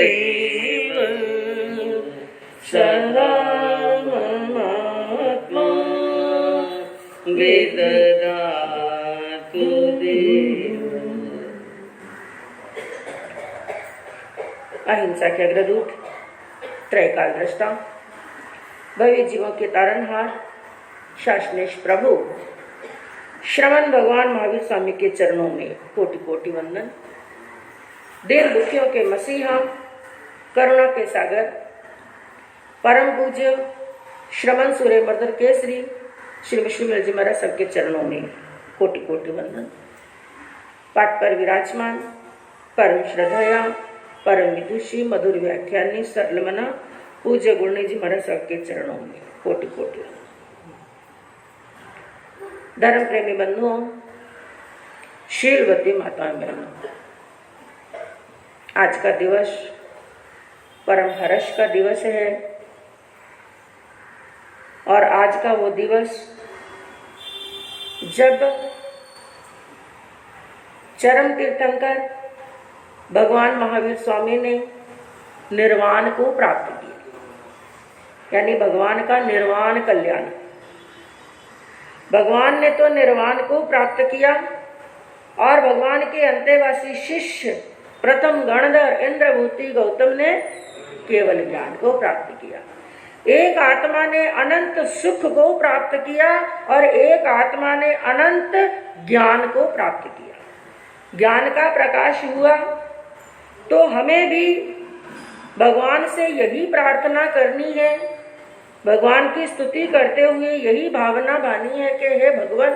देव सदात्मा विददातु देव। अहिंसा के अग्रदूत, त्रैकाल दृष्टा, भव्य जीवों के तारनहार, शासनेश प्रभु श्रवण भगवान महावीर स्वामी के चरणों में कोटि कोटि वंदन। दीन दुखियों के मसीहा, करुणा के सागर, परम पूज्य श्रवण सूर्य मर्दर केसरी श्री विष्णु जी महाराज सबके चरणों में कोटि कोटि वंदन। पाठ पर विराजमान परम श्रद्धया, परम विदुषी, मधुर व्याख्यानी, सरल मना पूज्य गुरणी जी महाराज सबके चरणों में कोटि कोटि वंदन। धर्म प्रेमी बंधुओं, शीलवती माताएं बहनों, आज का दिवस परम हर्ष का दिवस है और आज का वो दिवस जब चरम तीर्थंकर भगवान महावीर स्वामी ने निर्वाण को प्राप्त किया, यानी भगवान का निर्वाण कल्याण। भगवान ने तो निर्वाण को प्राप्त किया और भगवान के अंतेवासी शिष्य प्रथम गणधर इंद्रभूति गौतम ने केवल ज्ञान को प्राप्त किया। एक आत्मा ने अनंत सुख को प्राप्त किया और एक आत्मा ने अनंत ज्ञान को प्राप्त किया। ज्ञान का प्रकाश हुआ तो हमें भी भगवान से यही प्रार्थना करनी है, भगवान की स्तुति करते हुए यही भावना बानी है कि हे भगवान,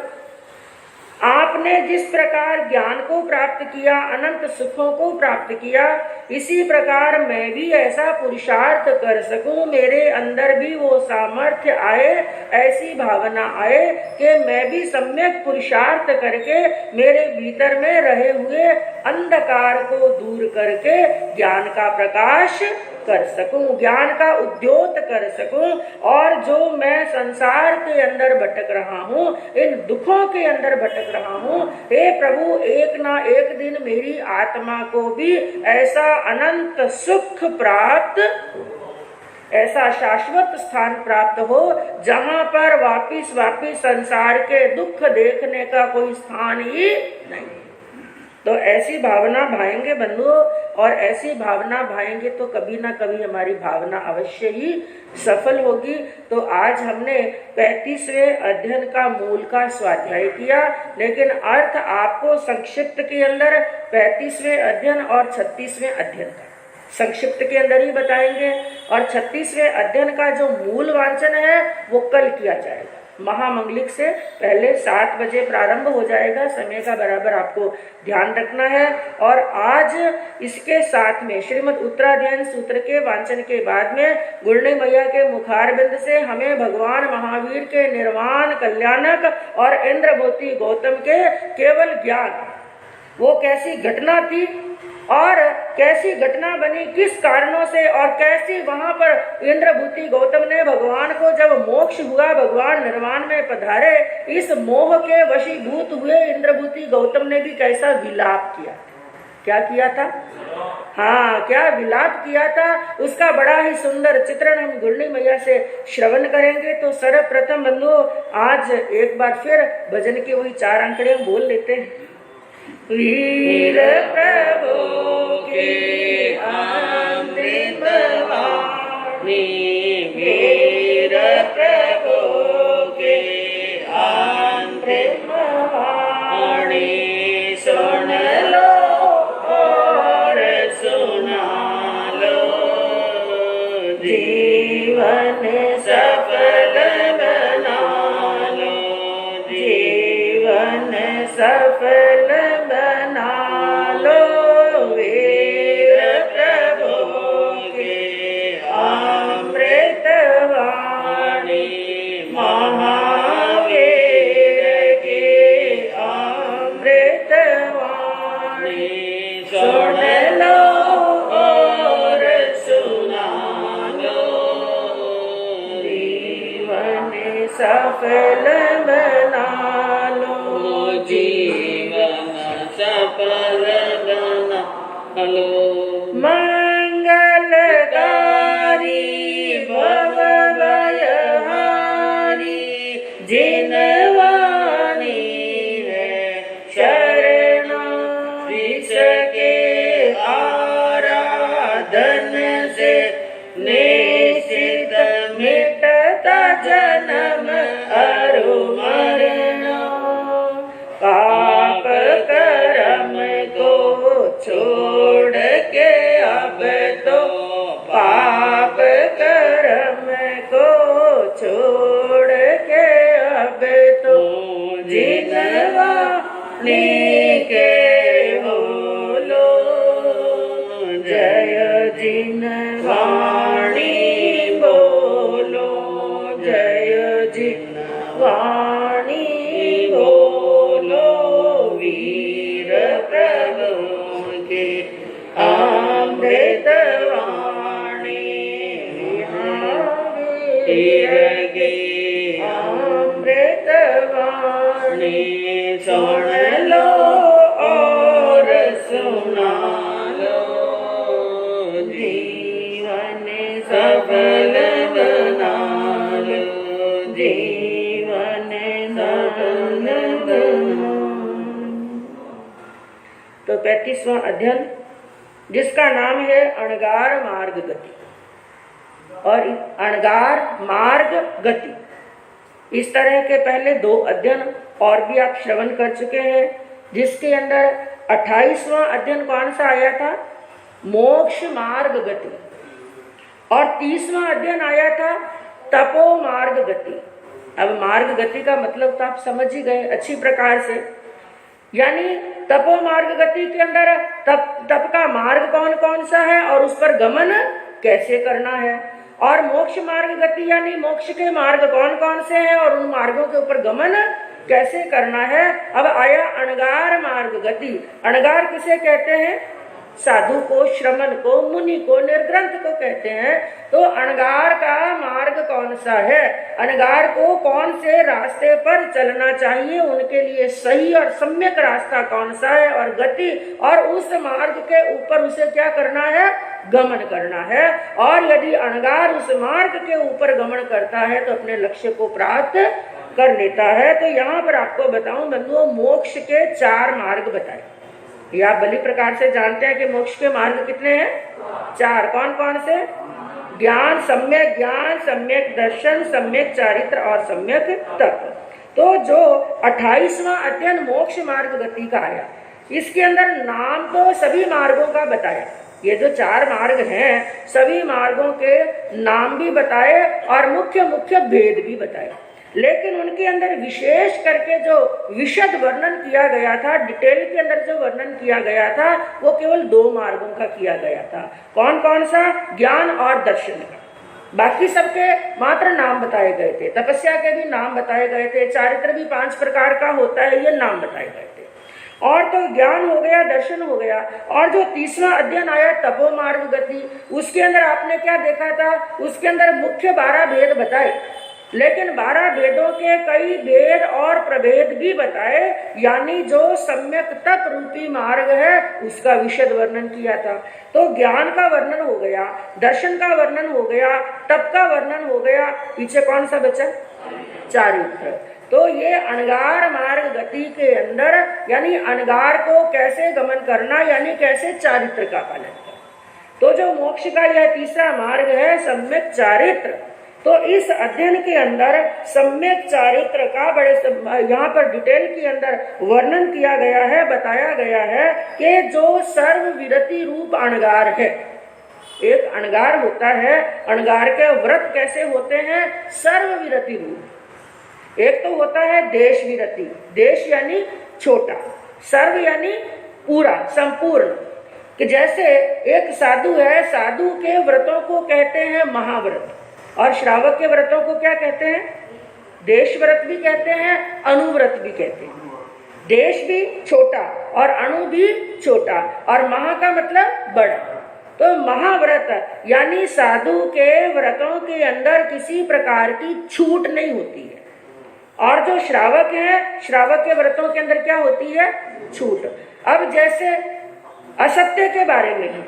आपने जिस प्रकार ज्ञान को प्राप्त किया, अनंत सुखों को प्राप्त किया, इसी प्रकार मैं भी ऐसा पुरुषार्थ कर सकूं, मेरे अंदर भी वो सामर्थ्य आए, ऐसी भावना आए कि मैं भी सम्यक पुरुषार्थ करके मेरे भीतर में रहे हुए अंधकार को दूर करके ज्ञान का प्रकाश कर सकूं, ज्ञान का उद्योत कर सकूं और जो मैं संसार के अंदर भटक रहा हूं, इन दुखों के अंदर भटक रहा हूं, हे प्रभु, एक ना एक दिन मेरी आत्मा को भी ऐसा अनंत सुख प्राप्त, ऐसा शाश्वत स्थान प्राप्त हो जहां पर वापिस संसार के दुख देखने का कोई स्थान ही नहीं। तो ऐसी भावना भाएंगे बंधुओं, और ऐसी भावना भाएंगे तो कभी ना कभी हमारी भावना अवश्य ही सफल होगी। तो आज हमने 35वें अध्ययन का मूल का स्वाध्याय किया, लेकिन अर्थ आपको संक्षिप्त के अंदर 35वें अध्ययन और 36वें अध्ययन का संक्षिप्त के अंदर ही बताएंगे, और 36वें अध्ययन का जो मूल वांचन है वो कल किया जाएगा। महामंगलिक से पहले 7 बजे प्रारंभ हो जाएगा, समय का बराबर आपको ध्यान रखना है। और आज इसके साथ में श्रीमद् उत्तराध्ययन सूत्र के वांचन के बाद में गुरनी मैया के मुखारबिंद से हमें भगवान महावीर के निर्वाण कल्याणक और इंद्रभूति गौतम के केवल ज्ञान, वो कैसी घटना थी और कैसी घटना बनी, किस कारणों से, और कैसी वहां पर इंद्रभूति गौतम ने भगवान को जब मोक्ष हुआ, भगवान निर्वाण में पधारे, इस मोह के वशीभूत हुए इंद्रभूति गौतम ने भी कैसा विलाप किया। क्या किया था? हाँ, क्या विलाप किया था, उसका बड़ा ही सुंदर चित्रण हम गुरनी मैया से श्रवण करेंगे। तो सर्वप्रथम बंधु, आज एक बार फिर भजन के वही 4 अंकड़े हम बोल लेते हैं। वीर प्रभु के अमृत वाणी, वीर प्रभु के अमृत वाणी, सुन लो और सुना लो, जीवन सफल बना लो, जीवन सफल बना लो, वीर प्रभु के अमृत वाणी, महावीर के अमृत वाणी, सुन लो और सुना लो, जीवन सफल बना लो, जीवन सफल बना लो। मंगल जिन वाणी बोलो, जय जिन वाणी बोलो, वीर प्रभु के अमृत वाणी, वीर के अमृत वाणी, सुन लो और सुना लो, जीवन सफल बना लो, जीवन सफल बना। तो 35वां अध्ययन, जिसका नाम है अणगार मार्ग गति, और अणगार मार्ग गति, इस तरह के पहले 2 अध्ययन और भी आप श्रवण कर चुके हैं, जिसके अंदर 28वां अध्ययन कौन सा आया था? मोक्ष मार्ग गति, और 30वां अध्ययन आया था तपो मार्ग गति। अब मार्ग गति का मतलब तो आप समझ ही गए अच्छी प्रकार से, यानी तपो मार्ग गति के अंदर तप का मार्ग कौन कौन सा है और उस पर गमन कैसे करना है, और मोक्ष मार्ग गति यानी मोक्ष के मार्ग कौन कौन से हैं और उन मार्गों के ऊपर गमन कैसे करना है। अब आया अणगार मार्ग गति। अणगार किसे कहते हैं? साधु को, श्रमण को, मुनि को, निर्ग्रंथ को कहते हैं। तो अणगार का मार्ग कौन सा है, अणगार को कौन से रास्ते पर चलना चाहिए, उनके लिए सही और सम्यक रास्ता कौन सा है, और गति, और उस मार्ग के ऊपर उसे क्या करना है? गमन करना है। और यदि अणगार उस मार्ग के ऊपर गमन करता है तो अपने लक्ष्य को प्राप्त कर लेता है। तो यहाँ पर आपको बताऊं बंधुओं, मोक्ष के 4 मार्ग बताए। ये आप भली प्रकार से जानते हैं कि मोक्ष के मार्ग कितने हैं? 4। कौन कौन से? ज्ञान, सम्यक दर्शन, सम्यक चारित्र और सम्यक तप। तो जो 28वां अध्ययन मोक्ष मार्ग गति का आया, इसके अंदर नाम तो सभी मार्गों का बताया। ये जो 4 मार्ग हैं, सभी मार्गों के नाम भी बताए और मुख्य मुख्य भेद भी बताए, लेकिन उनके अंदर विशेष करके जो विशद वर्णन किया गया था, डिटेल के अंदर जो वर्णन किया गया था, वो केवल 2 मार्गों का किया गया था। कौन कौन सा? ज्ञान और दर्शन का। बाकी सबके मात्र नाम बताए गए थे। तपस्या के भी नाम बताए गए थे, चारित्र भी 5 प्रकार का होता है, ये नाम बताए गए थे। और तो ज्ञान हो गया, दर्शन हो गया। और जो 30वां अध्ययन आया तपो मार्ग गति, उसके अंदर आपने क्या देखा था? उसके अंदर मुख्य 12 भेद बताए, लेकिन 12 भेदों के कई भेद और प्रभेद भी बताए, यानी जो सम्यक तप रूपी मार्ग है उसका विशद वर्णन किया था। तो ज्ञान का वर्णन हो गया, दर्शन का वर्णन हो गया, तप का वर्णन हो गया, पीछे कौन सा बचा? चारित्र। तो ये अणगार मार्ग गति के अंदर, यानी अणगार को कैसे गमन करना, यानी कैसे चारित्र का पालन करना। तो जो मोक्ष का यह 3रा मार्ग है सम्यक चारित्र, तो इस अध्ययन के अंदर सम्यक चारित्र का बड़े यहाँ पर डिटेल के अंदर वर्णन किया गया है, बताया गया है कि जो सर्व विरति रूप अणगार है। एक अणगार होता है, अणगार के व्रत कैसे होते हैं? सर्व विरति रूप। एक तो होता है देश विरति, देश यानी छोटा, सर्व यानी पूरा, संपूर्ण। कि जैसे एक साधु है, साधु के व्रतों को कहते हैं महाव्रत, और श्रावक के व्रतों को क्या कहते हैं? देश व्रत भी कहते हैं, अनुव्रत भी कहते हैं। देश भी छोटा और अणु भी छोटा, और महा का मतलब बड़ा। तो महाव्रत यानी साधु के व्रतों के अंदर किसी प्रकार की छूट नहीं होती है। और जो श्रावक है, श्रावक के व्रतों के अंदर क्या होती है? छूट। अब जैसे असत्य के बारे में है,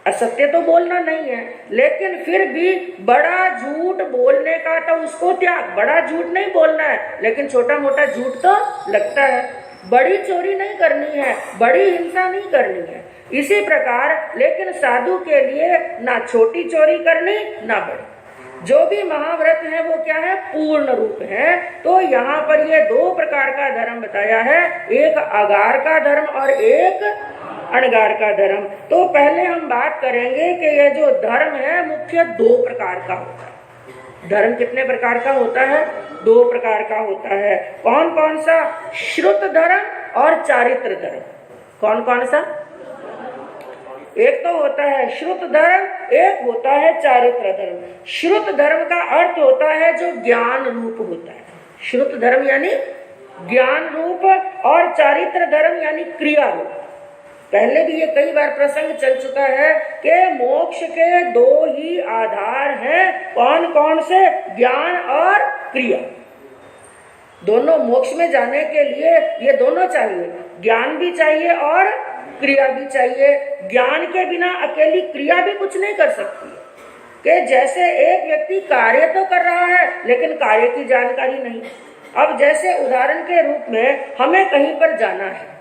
असत्य तो बोलना नहीं है, लेकिन फिर भी बड़ा झूठ बोलने का तो उसको त्याग, बड़ा झूठ नहीं बोलना है, लेकिन छोटा मोटा झूठ तो लगता है। बड़ी चोरी नहीं करनी है, बड़ी हिंसा नहीं करनी है। इसी प्रकार लेकिन साधु के लिए ना छोटी चोरी करनी ना बड़ी। जो भी महाव्रत है वो क्या है? पूर्ण रूप है। तो यहाँ पर ये 2 प्रकार का धर्म बताया है, एक अगार का धर्म और एक अणगार का धर्म। तो पहले हम बात करेंगे कि ये जो धर्म है मुख्य 2 प्रकार का होता है। धर्म कितने प्रकार का होता है? 2 प्रकार का होता है। कौन कौन सा? श्रुत धर्म और चारित्र धर्म। कौन कौन सा? एक तो होता है श्रुत धर्म, एक होता है चारित्र धर्म। श्रुत धर्म का अर्थ होता है जो ज्ञान रूप होता है, श्रुत धर्म यानी ज्ञान रूप, और चारित्र धर्म यानी क्रिया रूप। पहले भी ये कई बार प्रसंग चल चुका है कि मोक्ष के दो ही आधार हैं, कौन कौन से? ज्ञान और क्रिया। दोनों मोक्ष में जाने के लिए ये दोनों चाहिए, ज्ञान भी चाहिए और क्रिया भी चाहिए। ज्ञान के बिना अकेली क्रिया भी कुछ नहीं कर सकती है। कि जैसे एक व्यक्ति कार्य तो कर रहा है लेकिन कार्य की जानकारी नहीं। अब जैसे उदाहरण के रूप में हमें कहीं पर जाना है,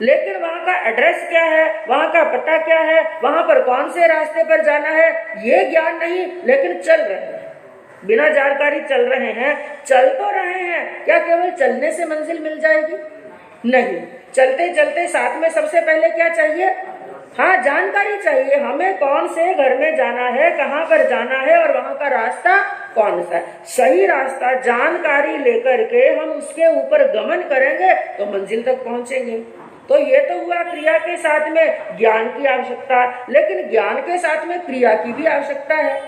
लेकिन वहां का एड्रेस क्या है, वहां का पता क्या है, वहां पर कौन से रास्ते पर जाना है, ये ज्ञान नहीं, लेकिन चल रहे हैं, बिना जानकारी चल रहे हैं। चल तो रहे हैं, क्या केवल चलने से मंजिल मिल जाएगी? नहीं, चलते चलते साथ में सबसे पहले क्या चाहिए? हाँ, जानकारी चाहिए। हमें कौन से घर में जाना है, कहाँ पर जाना है और वहां का रास्ता कौन सा है। सही रास्ता जानकारी लेकर के हम उसके ऊपर गमन करेंगे तो मंजिल तक पहुंचेंगे। तो ये तो हुआ क्रिया के साथ में ज्ञान की आवश्यकता, लेकिन ज्ञान के साथ में क्रिया की भी आवश्यकता है।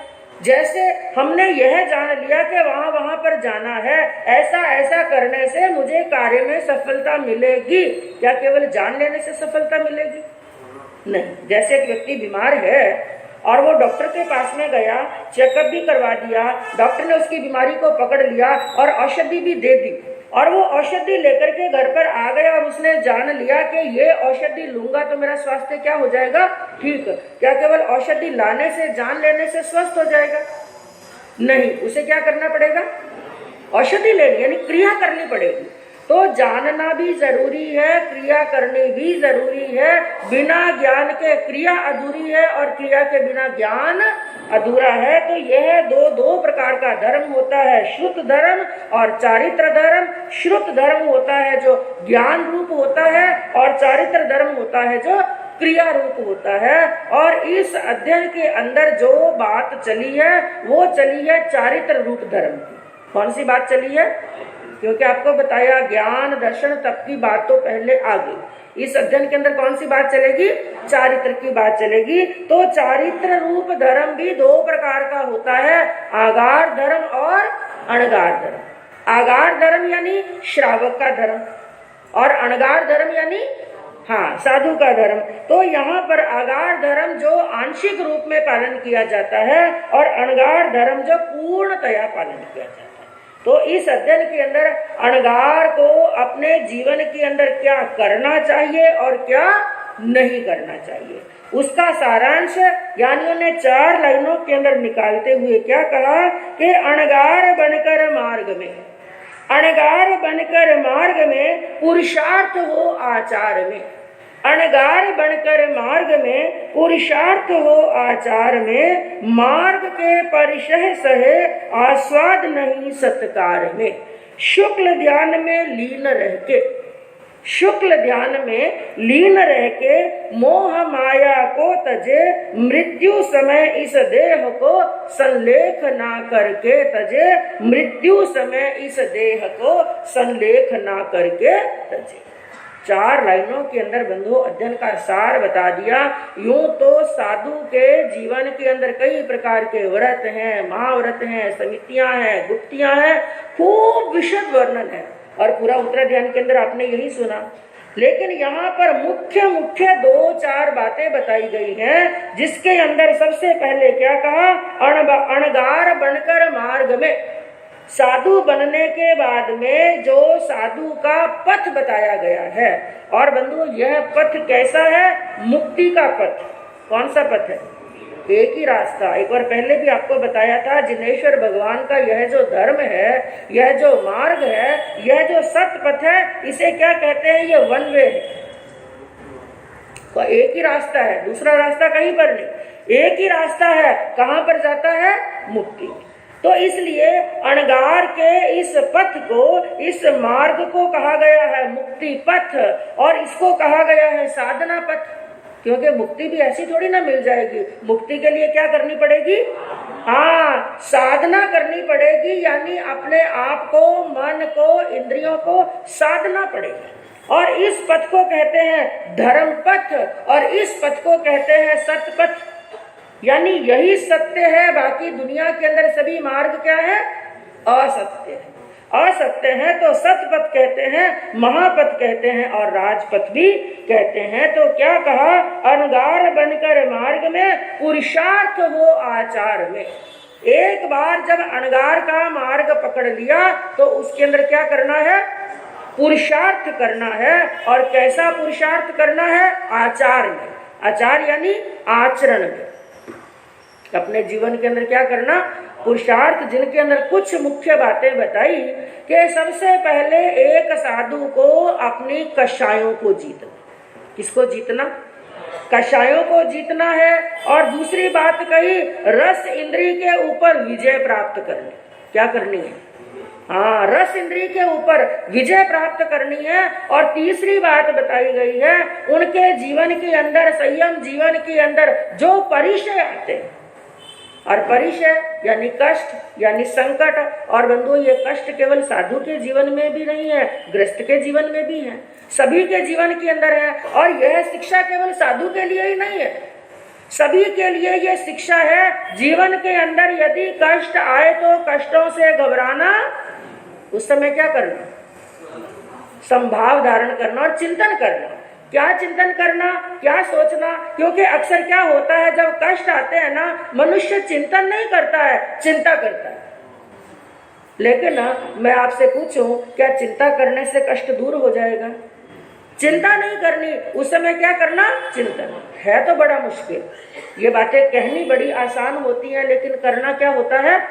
जैसे हमने यह जान लिया कि वहां वहां पर जाना है, ऐसा ऐसा करने से मुझे कार्य में सफलता मिलेगी, क्या केवल जान लेने से सफलता मिलेगी? नहीं। जैसे एक व्यक्ति बीमार है और वो डॉक्टर के पास में गया, चेकअप भी करवा दिया, डॉक्टर ने उसकी बीमारी को पकड़ लिया और औषधि भी दे दी, और वो औषधि लेकर के घर पर आ गया और उसने जान लिया कि ये औषधि लूंगा तो मेरा स्वास्थ्य क्या हो जाएगा? ठीक। क्या केवल औषधि लाने से, जान लेने से स्वस्थ हो जाएगा? नहीं, उसे क्या करना पड़ेगा? औषधि लेनी यानी क्रिया करनी पड़ेगी। तो जानना भी जरूरी है, क्रिया करनी भी जरूरी है। बिना ज्ञान के क्रिया अधूरी है और क्रिया के बिना ज्ञान अधूरा है। तो यह दो प्रकार का धर्म होता है, श्रुत धर्म और चारित्र धर्म। श्रुत धर्म होता है जो ज्ञान रूप होता है और चारित्र धर्म होता है जो क्रिया रूप होता है। और इस अध्ययन के अंदर जो बात चली है वो चली है चारित्र रूप धर्म की। कौन सी बात चली है? क्योंकि आपको बताया ज्ञान दर्शन तप की बात तो पहले आ गई। इस अध्ययन के अंदर कौन सी बात चलेगी? चारित्र की बात चलेगी। तो चारित्र रूप धर्म भी दो प्रकार का होता है, आगार धर्म और अणगार धर्म। आगार धर्म यानी श्रावक का धर्म और अणगार धर्म यानी साधु का धर्म। तो यहाँ पर आगार धर्म जो आंशिक रूप में पालन किया जाता है और अणगार धर्म जो पूर्णतया पालन किया जाता है। तो इस अध्ययन के अंदर अणगार को अपने जीवन के अंदर क्या करना चाहिए और क्या नहीं करना चाहिए, उसका सारांश ज्ञानियों ने 4 लाइनों के अंदर निकालते हुए क्या कहा कि अणगार बनकर मार्ग में, अणगार बनकर मार्ग में पुरुषार्थ हो आचार में, अणगार बनकर मार्ग में पुरुषार्थ हो आचार में, मार्ग के परिशह सहे आस्वाद नहीं सत्कार में, शुक्ल ध्यान में लीन रह के, शुक्ल ध्यान में लीन रह के मोह माया को तजे, मृत्यु समय इस देह को संलेख ना करके तजे, मृत्यु समय इस देह को संलेख ना करके तजे। 4 लाइनों के अंदर बंधु अध्ययन का सार बता दिया। यूं तो साधु के जीवन के अंदर कई प्रकार के व्रत हैं, महाव्रत हैं, समितियां हैं, गुप्तियां हैं, खूब विशद वर्णन है और पूरा उत्तराध्यान के अंदर आपने यही सुना। लेकिन यहाँ पर मुख्य 2-4 बातें बताई गई हैं, जिसके अंदर सबसे पहले क्या कहा? अणगार बनकर मार्ग में, साधु बनने के बाद में जो साधु का पथ बताया गया है। और बंधु यह पथ कैसा है? मुक्ति का पथ। कौन सा पथ है? एक ही रास्ता। एक बार पहले भी आपको बताया था, जिनेश्वर भगवान का यह जो धर्म है, यह जो मार्ग है, यह जो सत पथ है, इसे क्या कहते हैं? ये वन वे है। तो एक ही रास्ता है, दूसरा रास्ता कहीं पर नहीं, एक ही रास्ता है। कहाँ पर जाता है? मुक्ति। तो इसलिए अणगार के इस पथ को, इस मार्ग को कहा गया है मुक्ति पथ, और इसको कहा गया है साधना पथ। क्योंकि मुक्ति भी ऐसी थोड़ी ना मिल जाएगी। मुक्ति के लिए क्या करनी पड़ेगी? साधना करनी पड़ेगी, यानी अपने आप को, मन को, इंद्रियों को साधना पड़ेगी। और इस पथ को कहते हैं धर्म पथ, और इस पथ को कहते हैं सत्य पथ। यानी यही सत्य है, बाकी दुनिया के अंदर सभी मार्ग क्या है? असत्य है। असत्य है तो सत्य पथ कहते हैं, महापथ कहते हैं और राजपथ भी कहते हैं। तो क्या कहा? अनगार बनकर मार्ग में, पुरुषार्थ हो आचार में। एक बार जब अनगार का मार्ग पकड़ लिया तो उसके अंदर क्या करना है? पुरुषार्थ करना है। और कैसा पुरुषार्थ करना है? आचार में। आचार यानी आचरण में। अपने जीवन के अंदर क्या करना? पुरुषार्थ, जिनके अंदर कुछ मुख्य बातें बताई कि सबसे पहले एक साधु को अपनी कषायों को जीतना। किसको जीतना? कषायों को जीतना है। और दूसरी बात कही, रस इंद्रिय के ऊपर विजय प्राप्त करनी। क्या करनी है? हाँ, रस इंद्रिय के ऊपर विजय प्राप्त करनी है। और तीसरी बात बताई गई है, उनके जीवन के अंदर, संयम जीवन के अंदर जो परिचय आते हैं, और परिचय यानी कष्ट यानी संकट। और बंधु, ये कष्ट केवल साधु के जीवन में भी नहीं है, गृहस्थ के जीवन में भी है, सभी के जीवन के अंदर है। और यह शिक्षा केवल साधु के लिए ही नहीं है, सभी के लिए ये शिक्षा है। जीवन के अंदर यदि कष्ट आए तो कष्टों से घबराना, उस समय क्या करना? संभाव धारण करना और चिंतन करना। क्या चिंतन करना? क्या सोचना? क्योंकि अक्सर क्या होता है, जब कष्ट आते हैं ना, मनुष्य चिंतन नहीं करता है, चिंता करता है। लेकिन मैं आपसे पूछूं, क्या चिंता करने से कष्ट दूर हो जाएगा? चिंता नहीं करनी, उस समय क्या करना? चिंतन। है तो बड़ा मुश्किल। ये बातें कहनी बड़ी आसान होती हैं, लेकिन करना क्या होता है?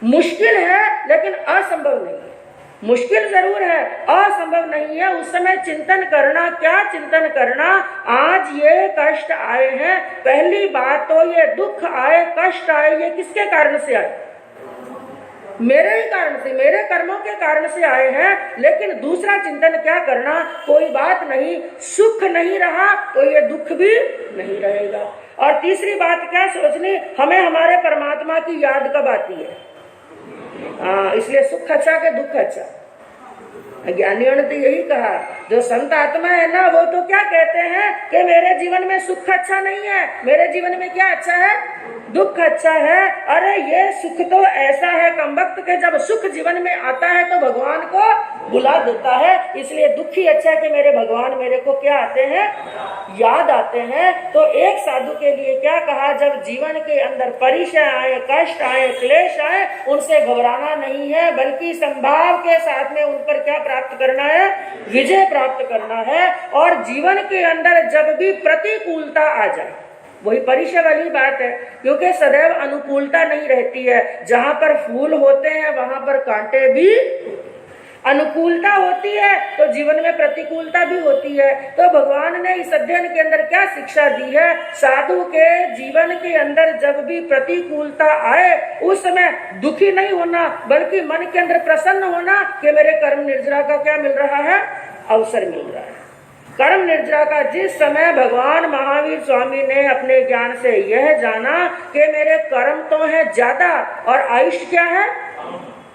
मुश्किल है, लेकिन असंभव नहीं है। मुश्किल जरूर है, असंभव नहीं है। उस समय चिंतन करना। क्या चिंतन करना? आज ये कष्ट आए हैं, पहली बात तो ये दुख आए, कष्ट आए, ये किसके कारण से आए? मेरे ही कारण से, मेरे कर्मों के कारण से आए हैं। लेकिन दूसरा चिंतन क्या करना? कोई बात नहीं, सुख नहीं रहा तो ये दुख भी नहीं रहेगा। और तीसरी बात क्या सोचनी? हमें हमारे परमात्मा की याद कब आती है? इसलिए सुख अच्छा के दुख अच्छा। ज्ञानियों ने तो यही कहा, जो संत आत्मा है ना, वो तो क्या कहते हैं कि मेरे जीवन में सुख अच्छा नहीं है, मेरे जीवन में क्या अच्छा है? दुख अच्छा है। अरे ये सुख तो ऐसा है कमबख्त के जब सुख जीवन में आता है तो भगवान को बुला देता है। इसलिए दुख ही अच्छा है कि मेरे भगवान मेरे को क्या आते हैं? याद आते हैं। तो एक साधु के लिए क्या कहा? जब जीवन के अंदर परिचय आए, कष्ट आए, क्लेश आए, उनसे घबराना नहीं है, बल्कि संभाव के साथ में उन पर क्या प्राप्त करना है? विजय प्राप्त करना है। और जीवन के अंदर जब भी प्रतिकूलता आ जाए, वही परिचय वाली बात है, क्योंकि सदैव अनुकूलता नहीं रहती है। जहां पर फूल होते हैं वहां पर कांटे भी, अनुकूलता होती है तो जीवन में प्रतिकूलता भी होती है। तो भगवान ने इस अध्ययन के अंदर क्या शिक्षा दी है? साधु के जीवन के अंदर जब भी प्रतिकूलता आए, उस समय दुखी नहीं होना, बल्कि मन के अंदर प्रसन्न होना कि मेरे कर्म निर्जरा का क्या मिल रहा है? अवसर मिल रहा है। कर्म निर्जरा का जिस समय भगवान महावीर स्वामी ने अपने ज्ञान से यह जाना कि मेरे कर्म तो है ज्यादा और आयुष्य क्या है?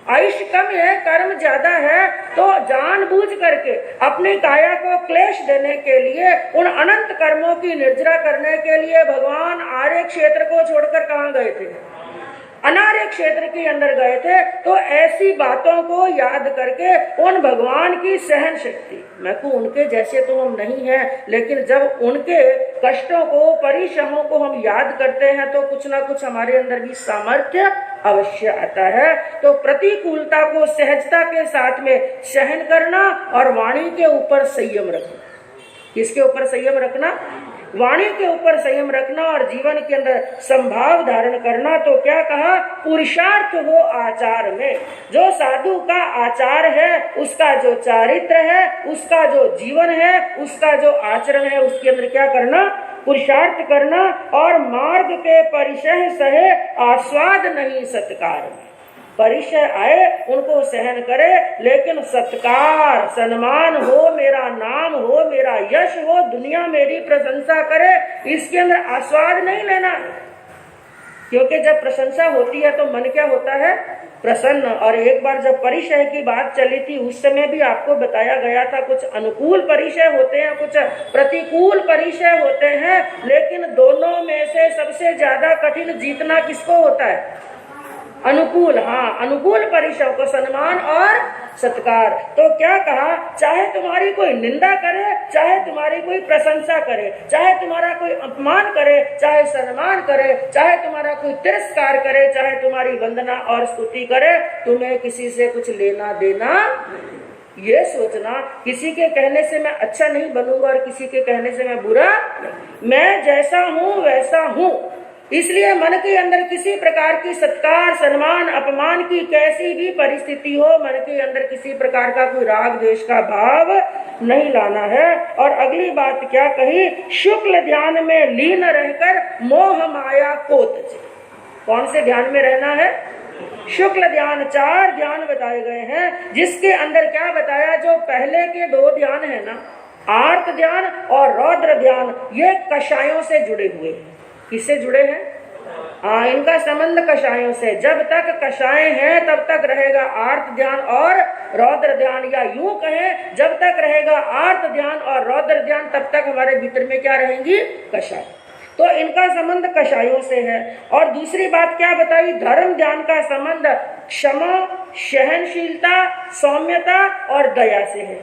आयुष्य कम है, कर्म ज्यादा है, तो जानबूझ करके अपनी काया को क्लेश देने के लिए, उन अनंत कर्मों की निर्जरा करने के लिए भगवान आर्य क्षेत्र को छोड़कर कहाँ गए थे? अनार्य क्षेत्र के अंदर गए थे। तो ऐसी बातों को याद करके उन भगवान की सहन शक्ति, मैं को उनके जैसे तो हम नहीं हैं, लेकिन जब उनके कष्टों को, परिश्रमों को हम याद करते हैं तो कुछ ना कुछ हमारे अंदर भी सामर्थ्य अवश्य आता है। तो प्रतिकूलता को सहजता के साथ में सहन करना और वाणी के ऊपर संयम रखना। किसके ऊपर संयम रखना? वाणी के ऊपर संयम रखना और जीवन के अंदर संभाव धारण करना। तो क्या कहा? पुरुषार्थ हो आचार में। जो साधु का आचार है, उसका जो चारित्र है, उसका जो जीवन है, उसका जो आचरण है, उसके अंदर क्या करना? पुरुषार्थ करना। और मार्ग के परिचय सहे आस्वाद नहीं सत्कार में। परिचय आए उनको सहन करे, लेकिन सत्कार, सम्मान हो, मेरा नाम हो, मेरा यश हो, दुनिया मेरी प्रशंसा करे, इसके अंदर आस्वाद नहीं लेना। क्योंकि जब प्रशंसा होती है तो मन क्या होता है? प्रसन्न। और एक बार जब परिचय की बात चली थी उस समय भी आपको बताया गया था कुछ अनुकूल परिचय होते हैं, कुछ प्रतिकूल परिचय होते हैं, लेकिन दोनों में से सबसे ज्यादा कठिन जीतना किसको होता है? अनुकूल। हाँ, अनुकूल परिचय को सम्मान और सत्कार। तो क्या कहा, चाहे तुम्हारी कोई निंदा करे, चाहे तुम्हारी कोई प्रशंसा करे, चाहे तुम्हारा कोई अपमान करे, चाहे सम्मान करे, चाहे तुम्हारा कोई तिरस्कार करे, चाहे तुम्हारी वंदना और स्तुति करे, तुम्हें किसी से कुछ लेना देना। ये सोचना किसी के कहने से मैं अच्छा नहीं बनूंगा और किसी के कहने से मैं बुरा, मैं जैसा हूँ वैसा हूँ। इसलिए मन के अंदर किसी प्रकार की सत्कार, सम्मान, अपमान की कैसी भी परिस्थिति हो, मन के अंदर किसी प्रकार का कोई राग द्वेष का भाव नहीं लाना है। और अगली बात क्या कही, शुक्ल ध्यान में लीन रहकर मोह माया को तजे। कौन से ध्यान में रहना है? शुक्ल ध्यान। 4 ध्यान बताए गए हैं, जिसके अंदर क्या बताया, जो पहले के 2 ध्यान है ना, आर्त ध्यान और रौद्र ध्यान, ये कषायों से जुड़े हुए हैं। किससे जुड़े हैं? इनका संबंध कषायों से। जब तक कषाय हैं तब तक रहेगा आर्त ध्यान और रौद्र ध्यान, या यूं कहें जब तक रहेगा आर्त ध्यान और रौद्र ध्यान तब तक हमारे भीतर में क्या रहेंगी? कषाय। तो इनका संबंध कषायों से है। और दूसरी बात क्या बताई, धर्म ध्यान का संबंध क्षमा, सहनशीलता, सौम्यता और दया से है।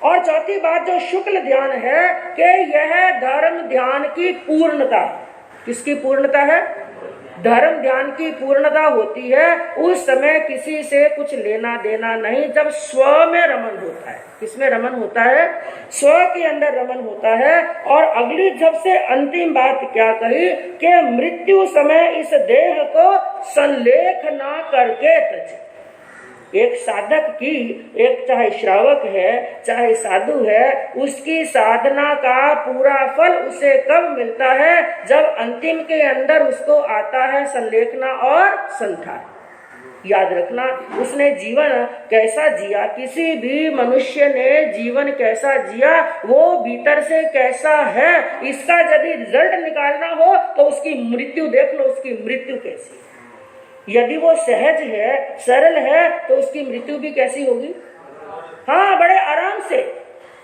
और चौथी बात जो शुक्ल ध्यान है कि यह धर्म ध्यान की पूर्णता। किसकी पूर्णता है? धर्म ध्यान की पूर्णता होती है उस समय किसी से कुछ लेना देना नहीं, जब स्व में रमन होता है। किसमें रमन होता है? स्व के अंदर रमन होता है। और अगली सबसे अंतिम बात क्या कही कि मृत्यु समय इस देह को संलेख ना करके तज। एक साधक की, एक चाहे श्रावक है चाहे साधु है, उसकी साधना का पूरा फल उसे कब मिलता है? जब अंतिम के अंदर उसको आता है संलेखना और संथान। याद रखना, उसने जीवन कैसा जिया, किसी भी मनुष्य ने जीवन कैसा जिया, वो भीतर से कैसा है, इसका यदि रिजल्ट निकालना हो तो उसकी मृत्यु देख लो, उसकी मृत्यु कैसी। यदि वो सहज है, सरल है, तो उसकी मृत्यु भी कैसी होगी? हाँ, बड़े आराम से,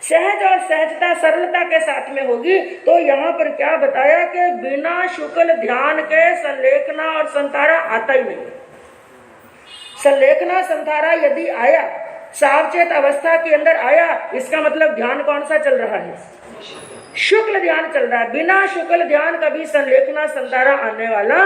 सहज और सहजता, सरलता के साथ में होगी। तो यहाँ पर क्या बताया कि बिना शुक्ल ध्यान के संलेखना और संतारा आता ही नहीं। संलेखना संतारा यदि आया, सावचेत अवस्था के अंदर आया, इसका मतलब ध्यान कौन सा चल रहा है? शुक्ल ध्यान चल रहा है। बिना शुक्ल ध्यान कभी संलेखना संतारा आने वाला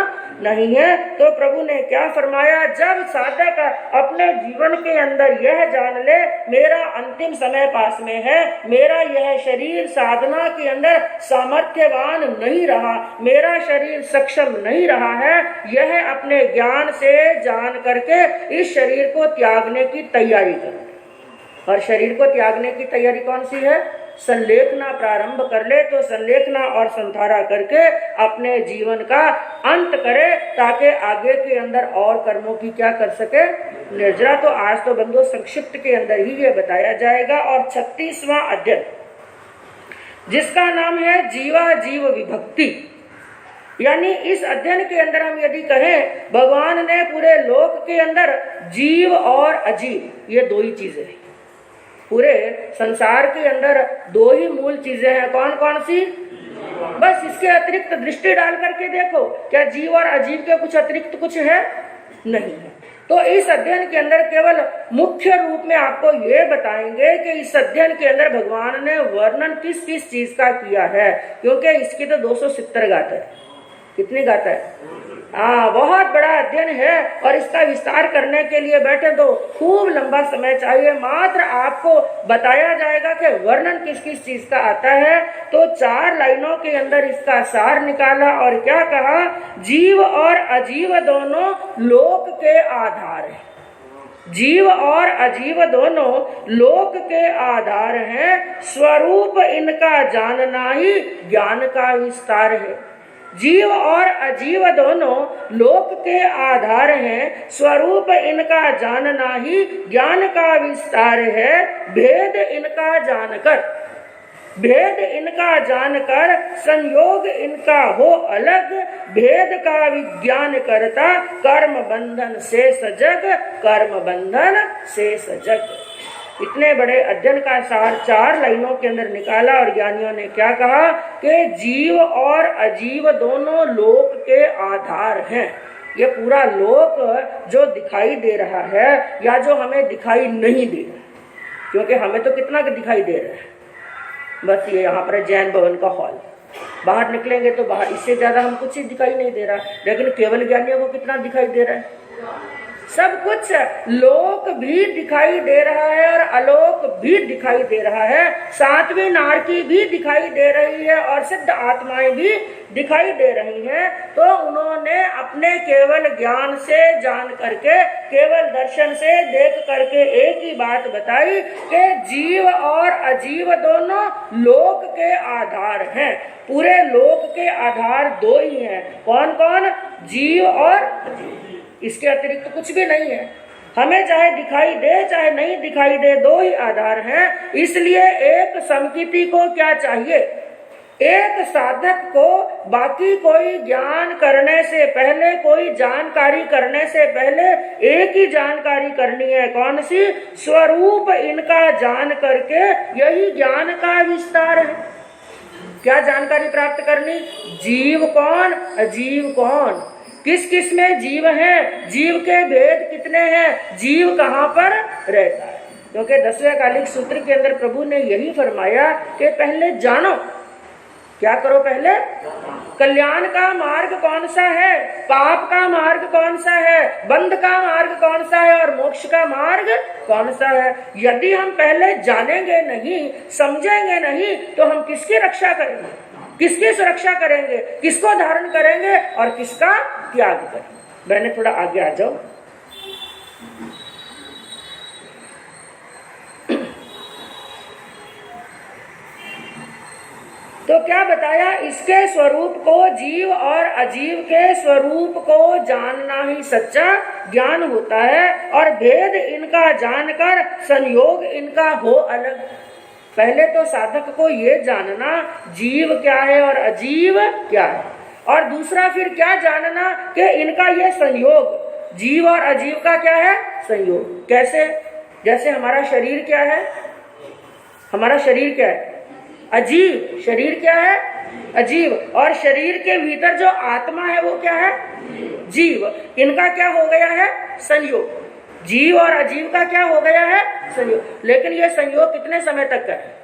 नहीं है। तो प्रभु ने क्या फरमाया, जब साधक अपने जीवन के अंदर यह जान ले मेरा अंतिम समय पास में है, मेरा यह शरीर साधना के अंदर सामर्थ्यवान नहीं रहा, मेरा शरीर सक्षम नहीं रहा है, यह अपने ज्ञान से जान करके इस शरीर को त्यागने की तैयारी करे। और शरीर को त्यागने की तैयारी कौन सी है? संलेखना प्रारंभ कर ले। तो संलेखना और संधारा करके अपने जीवन का अंत करे, ताकि आगे के अंदर और कर्मों की क्या कर सके? निर्जरा। तो आज तो बंधु संक्षिप्त के अंदर ही ये बताया जाएगा। और 36वां अध्ययन, जिसका नाम है जीवा जीव विभक्ति, यानी इस अध्ययन के अंदर हम यदि कहें, भगवान ने पूरे लोक के अंदर जीव और अजीव, ये 2 ही चीजें हैं। पूरे संसार के अंदर 2 ही मूल चीजें हैं। कौन कौन सी? बस इसके अतिरिक्त दृष्टि डाल करके देखो, क्या जीव और अजीव के कुछ अतिरिक्त कुछ है? नहीं है। तो इस अध्ययन के अंदर केवल मुख्य रूप में आपको ये बताएंगे कि इस अध्ययन के अंदर भगवान ने वर्णन किस किस चीज का किया है, क्योंकि इसकी तो 270 गाथा है। कितनी गाथा है? बहुत बड़ा अध्ययन है। और इसका विस्तार करने के लिए बैठे तो खूब लंबा समय चाहिए। मात्र आपको बताया जाएगा कि वर्णन किस किस चीज का आता है। तो 4 लाइनों के अंदर इसका सार निकाला और क्या कहा, जीव और अजीव दोनों लोक के आधार हैं। जीव और अजीव दोनों लोक के आधार हैं। स्वरूप इनका जानना ही ज्ञान का विस्तार है। जीव और अजीव दोनों लोक के आधार हैं, स्वरूप इनका जानना ही ज्ञान का विस्तार है। भेद इनका जानकर भेद इनका जानकर संयोग इनका हो अलग, भेद का विज्ञान करता कर्म बंधन से सजग, कर्म बंधन से सजग। इतने बड़े अध्ययन का सार 4 लाइनों के अंदर निकाला और ज्ञानियों ने क्या कहा कि जीव और अजीव दोनों लोक के आधार हैं। ये पूरा लोक जो दिखाई दे रहा है या जो हमें दिखाई नहीं दे रहा, क्योंकि हमें तो कितना दिखाई दे रहा है, बस ये यहाँ पर जैन भवन का हॉल, बाहर निकलेंगे तो बाहर इससे ज्यादा हम कुछ ही दिखाई नहीं दे रहा, लेकिन केवल ज्ञानियों को कितना दिखाई दे रहा है, सब कुछ। लोक भी दिखाई दे रहा है और अलोक भी दिखाई दे रहा है, सातवीं नारकी भी दिखाई दे रही है और सिद्ध आत्माएं भी दिखाई दे रही हैं। तो उन्होंने अपने केवल ज्ञान से जान करके, केवल दर्शन से देख करके एक ही बात बताई कि जीव और अजीव दोनों लोक के आधार हैं। पूरे लोक के आधार 2 ही हैं, कौन कौन? जीव और अजीव, इसके अतिरिक्त तो कुछ भी नहीं है। हमें चाहे दिखाई दे चाहे नहीं दिखाई दे, 2 ही आधार हैं। इसलिए एक समकिति को क्या चाहिए? एक साधक को बाकी कोई ज्ञान करने से पहले, कोई जानकारी करने से पहले एक ही जानकारी करनी है, कौन सी? स्वरूप इनका जान करके यही ज्ञान का विस्तार है। क्या जानकारी प्राप्त करनी? जीव कौन, अजीव कौन, किस किस में जीव है, जीव के भेद कितने हैं, जीव कहाँ पर रहता है। क्योंकि 10वें कालिक सूत्र के अंदर प्रभु ने यही फरमाया कि पहले जानो। क्या करो? पहले कल्याण का मार्ग कौन सा है, पाप का मार्ग कौन सा है, बंध का मार्ग कौन सा है और मोक्ष का मार्ग कौन सा है। यदि हम पहले जानेंगे नहीं, समझेंगे नहीं, तो हम किसकी रक्षा करेंगे, किसकी सुरक्षा करेंगे, किसको धारण करेंगे और किसका त्याग करेंगे। मैंने थोड़ा आगे आ जाओ। तो क्या बताया? इसके स्वरूप को, जीव और अजीव के स्वरूप को जानना ही सच्चा ज्ञान होता है और भेद इनका जानकर संयोग इनका हो अलग। पहले तो साधक को ये जानना जीव क्या है और अजीव क्या है, और दूसरा फिर क्या जानना कि इनका ये संयोग, जीव और अजीव का क्या है संयोग। कैसे? जैसे हमारा शरीर क्या है, हमारा शरीर क्या है? अजीव। शरीर क्या है? अजीव। और शरीर के भीतर जो आत्मा है वो क्या है? जीव। इनका क्या हो गया है? संयोग। जीव और अजीव का क्या हो गया है? संयोग। लेकिन ये संयोग कितने समय तक का है?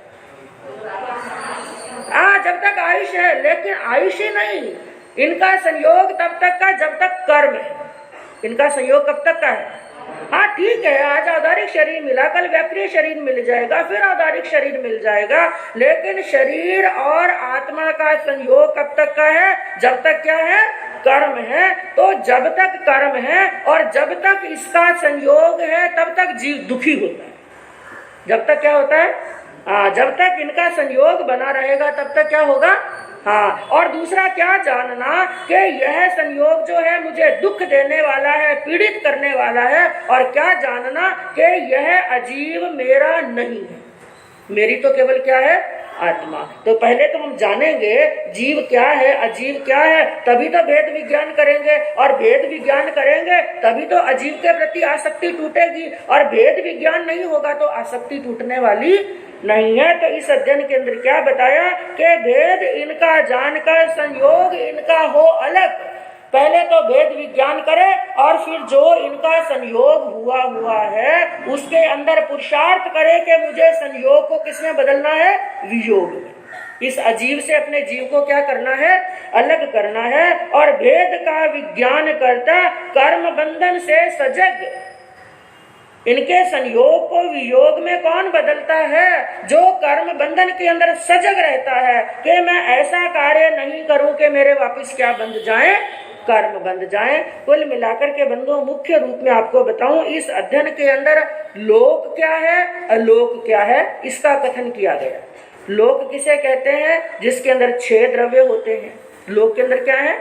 जब तक आयुष है, लेकिन आयुष ही नहीं, इनका संयोग तब तक का जब तक कर्म है। इनका संयोग कब तक का है? हाँ ठीक है, आज औदारिक शरीर मिला, कल व्याक्रिय शरीर मिल जाएगा, फिर औदारिक शरीर मिल जाएगा, लेकिन शरीर और आत्मा का संयोग कब तक का है? जब तक क्या है? कर्म है। तो जब तक कर्म है और जब तक इसका संयोग है तब तक जीव दुखी होता है। जब तक क्या होता है? जब तक इनका संयोग बना रहेगा तब तक क्या होगा? और दूसरा क्या जानना कि यह संयोग जो है मुझे दुख देने वाला है, पीड़ित करने वाला है, और क्या जानना कि यह अजीव मेरा नहीं है, मेरी तो केवल क्या है? आत्मा। तो पहले तो हम जानेंगे जीव क्या है, अजीव क्या है, तभी तो भेद विज्ञान करेंगे, और भेद विज्ञान करेंगे तभी तो अजीव के प्रति आसक्ति टूटेगी, और भेद विज्ञान नहीं होगा तो आसक्ति टूटने वाली नहीं है। तो इस अध्ययन के अंदर क्या बताया कि भेद इनका जानकर संयोग इनका हो अलग। पहले तो भेद विज्ञान करे और फिर जो इनका संयोग हुआ है उसके अंदर पुरुषार्थ करे कि मुझे संयोग को किसमें बदलना है? वियोग में। इस अजीव से अपने जीव को क्या करना है? अलग करना है। और भेद का विज्ञान करता कर्म बंधन से सजग। इनके संयोग को वियोग में कौन बदलता है? जो कर्म बंधन के अंदर सजग रहता है कि मैं ऐसा कार्य नहीं करूं कि मेरे वापस क्या बंध जाए? कर्म बंध जाए। कुल मिलाकर के बंधुओं, मुख्य रूप में आपको बताऊं, इस अध्ययन के अंदर लोक क्या है, अलोक क्या है, इसका कथन किया गया। लोक किसे कहते हैं? जिसके अंदर 6 द्रव्य होते हैं। लोक के अंदर क्या है?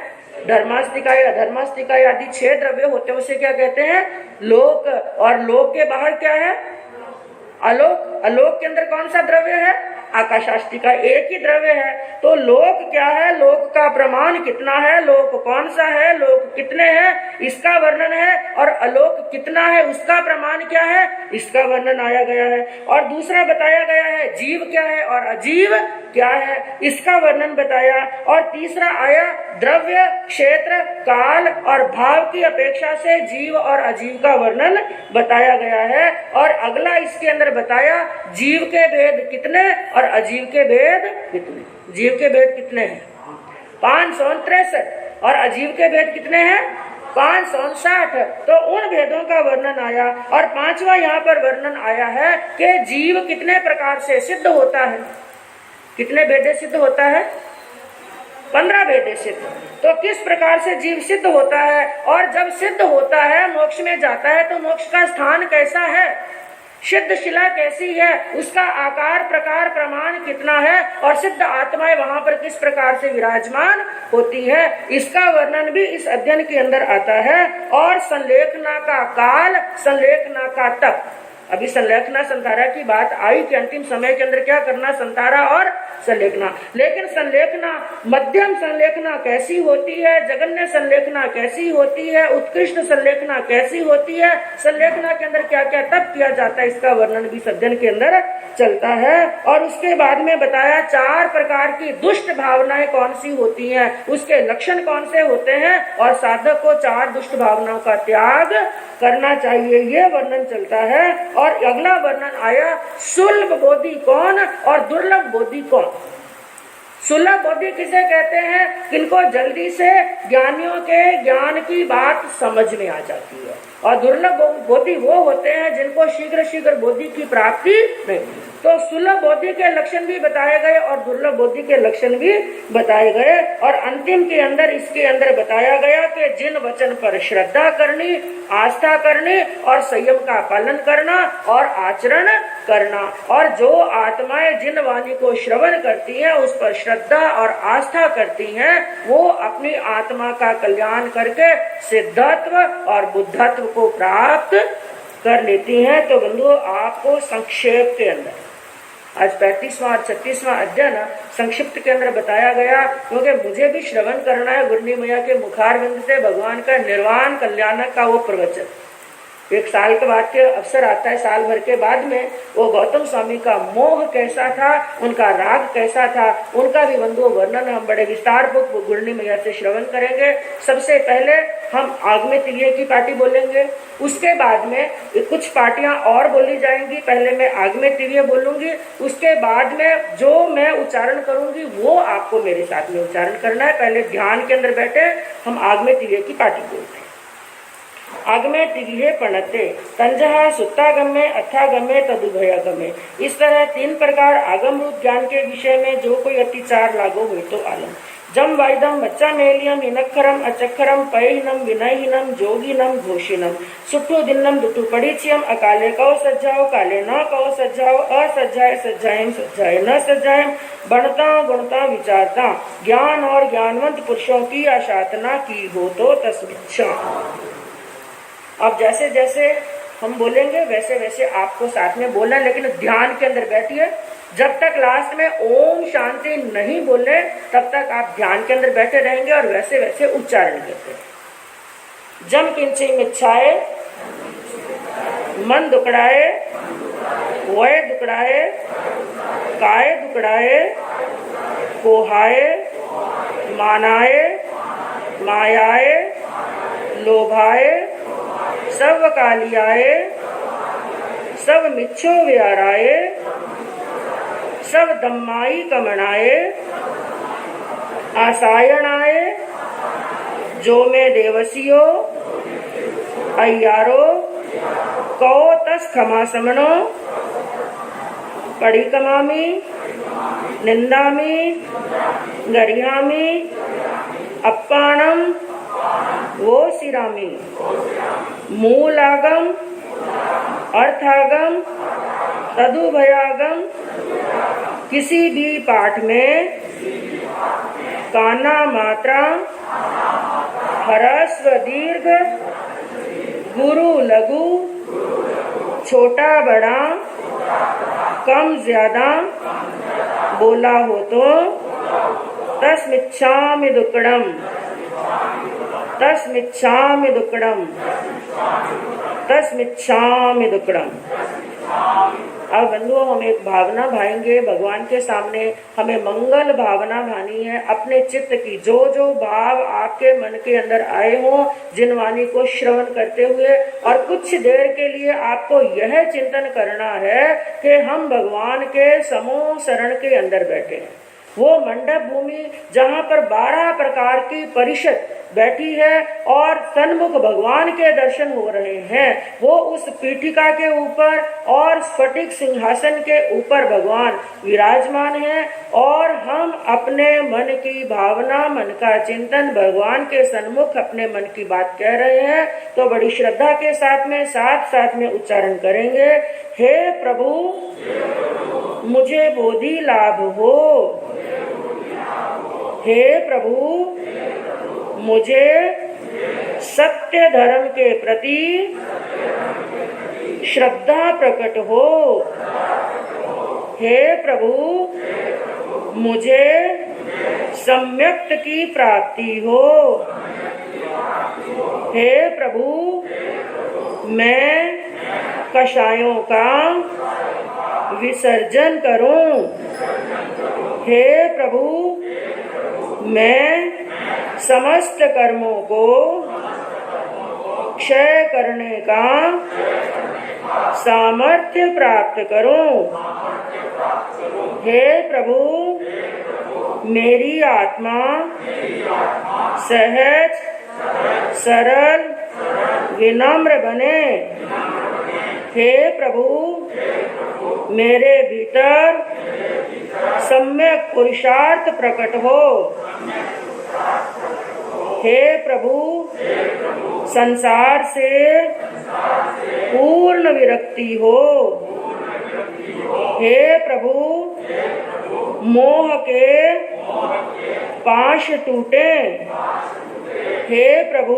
धर्मास्तिकाय, अधर्मास्तिकाय आदि 6 द्रव्य होते हैं, उसे क्या कहते हैं? लोक। और लोक के बाहर क्या है? अलोक। अलोक के अंदर कौन सा द्रव्य है? आकाशास्ति का एक ही द्रव्य है। तो लोक क्या है, लोक का प्रमाण कितना है, लोक कौन सा है, लोक कितने हैं, इसका वर्णन है। और अलोक कितना है, उसका प्रमाण क्या है, इसका वर्णन आया गया है। और दूसरा बताया गया है जीव क्या है और अजीव क्या है, इसका वर्णन बताया। और तीसरा आया द्रव्य, क्षेत्र, काल और भाव की अपेक्षा से जीव और अजीव का वर्णन बताया गया है। और अगला इसके अंदर बताया जीव के भेद कितने और अजीव के भेद कितने। जीव के भेद कितने हैं, 563, और अजीव के भेद कितने हैं, 560। तो उन भेदों का वर्णन आया। और पांचवा यहाँ पर वर्णन आया है कि जीव कितने प्रकार से सिद्ध होता है। कितने भेदे सिद्ध होता है, 15 भेदे सिद्ध। तो किस प्रकार से जीव सिद्ध होता है, और जब सिद्ध होता है मोक्ष में जाता है तो मोक्ष का स्थान कैसा है, सिद्ध शिला कैसी है, उसका आकार प्रकार प्रमाण कितना है, और सिद्ध आत्माएं वहां पर किस प्रकार से विराजमान होती है, इसका वर्णन भी इस अध्ययन के अंदर आता है। और संलेखना का काल, संलेखना का तप। अभी संलेखना संतारा की बात आई कि अंतिम समय के अंदर क्या करना, संतारा और संलेखना। लेकिन संलेखना, मध्यम संलेखना कैसी होती है, जगन्य संलेखना कैसी होती है, उत्कृष्ट संलेखना कैसी होती है, संलेखना के अंदर क्या क्या तप किया जाता है, इसका वर्णन भी अध्ययन के अंदर चलता है। और उसके बाद में बताया 4 प्रकार की दुष्ट भावनाएं कौन सी होती हैं, उसके लक्षण कौन से होते हैं, और साधक को 4 दुष्ट भावनाओं का त्याग करना चाहिए, ये वर्णन चलता है। और अगला वर्णन आया सुलभ बोधि कौन और दुर्लभ बोधि कौन। सुलभ बोधि किसे कहते हैं, किनको जल्दी से ज्ञानियों के ज्ञान की बात समझ में आ जाती है, और दुर्लभ बोधि वो होते हैं जिनको शीघ्र शीघ्र बोधि की प्राप्ति नहीं। तो सुलभ बोधि के लक्षण भी बताए गए और दुर्लभ बोधि के लक्षण भी बताए गए। और अंतिम के अंदर इसके अंदर बताया गया कि जिन वचन पर श्रद्धा करनी, आस्था करनी और संयम का पालन करना और आचरण करना। और जो आत्माएं जिन वाणी को श्रवण करती हैं, उस पर श्रद्धा और आस्था करती हैं, वो अपनी आत्मा का कल्याण करके सिद्धत्व और बुद्धत्व को प्राप्त कर लेती हैं। तो बंधुओं, आपको संक्षेप के अंदर आज 35वां और 36वां अध्ययन संक्षिप्त के अंदर बताया गया, क्योंकि मुझे भी श्रवण करना है गुरनी मैया के मुखारविंद से भगवान का निर्वाण कल्याणक का वो प्रवचन। 1 साल के बाद के अवसर आता है, साल भर के बाद में वो गौतम स्वामी का मोह कैसा था, उनका राग कैसा था, उनका भी बंधुओं वर्णन हम बड़े विस्तार पूर्वक गुरनी मैया से श्रवण करेंगे। सबसे पहले हम आगमे तिलिये की पार्टी बोलेंगे, उसके बाद में कुछ पार्टियां और बोली जाएंगी। पहले मैं आगमे तिलिये बोलूंगी, उसके बाद में जो मैं उच्चारण करूंगी वो आपको मेरे साथ में उच्चारण करना है। पहले ध्यान के अंदर बैठे हम आगमे तिलिये की पार्टी बोलते हैं। आगमे तिगिहे पणते तंजहा सुत्तागमे अथागमे तदुभयागमे। इस तरह 3 प्रकार आगम रूप ज्ञान के विषय में जो कोई अतिचार लागू हुई तो आलम। जम वाइदम बच्चा मेलियम इनक्षरम अचक्षरम पयहीनम विनयहीनम जोगिनम घोषिनम सुट्ठू दिन्नम दुट्टू पड़ीचियम अकाले कौ सज्जाओ काले न कौ सज्जाओ असज्जाए सज्जाएम सज्जाए न सज्जाएम बनता गुणता विचारता ज्ञान और ज्ञानवंत पुरुषों की आशातना की हो तो तस्मिच्छा। अब जैसे जैसे हम बोलेंगे वैसे वैसे आपको साथ में बोलना, लेकिन ध्यान के अंदर बैठिए। जब तक लास्ट में ओम शांति नहीं बोले तब तक आप ध्यान के अंदर बैठे रहेंगे और वैसे वैसे उच्चारण करते हैं। जम किंची मिच्छाए मन दुकड़ाए, वय दुकड़ाए, काय दुकड़ाए, कोहाए, मानाए, मायाए, लोभाए, सब कालियाए, सब मिच्छो व्याराए, सब दम्माई कमनाए, आसायणाए, जो में देवसियो, अय्यारो, कौ तस खमा समनो, पड़ी कमामी, निंदामी, गरियामी, अप्पाणम, वो सिरामी, मूलागम, अर्थागम, तदुभयागम। किसी भी पाठ में काना मात्रा, ह्रस्व दीर्घ, गुरु लघु, छोटा बड़ा, कम ज्यादा, बोला हो तो तस्मिच्छामि दुक्कडम, तस्मिच्छामि दुक्कडम, तस्मिच्छामि दुक्कडम। अब बंधुओं, हम एक भावना भाएंगे भगवान के सामने। हमें मंगल भावना भानी है अपने चित्त की। जो जो भाव आपके मन के अंदर आए हों जिन वाणी को श्रवण करते हुए, और कुछ देर के लिए आपको यह चिंतन करना है कि हम भगवान के समूह शरण के अंदर बैठे हैं। वो मंडप भूमि जहाँ पर 12 प्रकार की परिषद बैठी है और सन्मुख भगवान के दर्शन हो रहे हैं, वो उस पीठिका के ऊपर और स्फटिक सिंहासन के ऊपर भगवान विराजमान है, और हम अपने मन की भावना, मन का चिंतन भगवान के सन्मुख अपने मन की बात कह रहे हैं। तो बड़ी श्रद्धा के साथ में साथ में उच्चारण करेंगे, हे प्रभु मुझे बोधि लाभ हो, हे प्रभु मुझे सत्य धर्म के प्रति श्रद्धा प्रकट हो, हे प्रभु मुझे सम्यक्त की प्राप्ति हो, हे प्रभु मैं कषायों का विसर्जन करूं, हे प्रभु मैं समस्त कर्मों को क्षय करने का सामर्थ्य प्राप्त करूं, हे प्रभु मेरी आत्मा सहज सरल विनम्र बने, हे प्रभु मेरे भीतर सम्यक पुरुषार्थ प्रकट हो, हे प्रभु संसार से पूर्ण विरक्ति हो, हे प्रभु मोह के पाश टूटे, हे प्रभु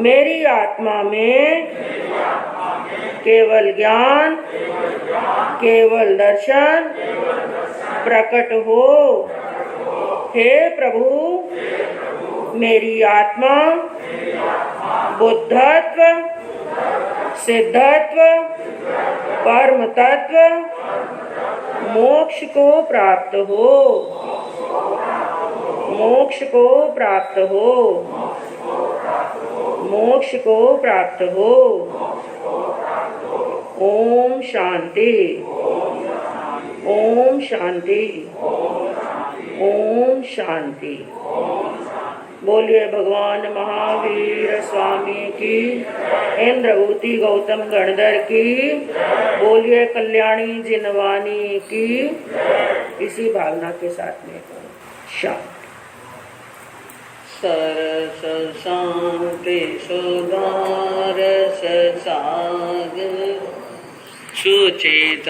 मेरी आत्मा में केवल ज्ञान केवल दर्शन प्रकट हो, हे प्रभु मेरी आत्मा बुद्धत्व सिद्धत्व परम तत्व मोक्ष को प्राप्त हो, मोक्ष को प्राप्त हो, मोक्ष को प्राप्त हो। ओम शांति, ओम शांति, ओम शांति। बोलिए भगवान महावीर स्वामी की, इंद्रभूति गौतम गणधर की, बोलिए कल्याणी जिनवानी की। इसी भावना के साथ में शांति। सरस शांति सुधारस सागर सुचितरंगण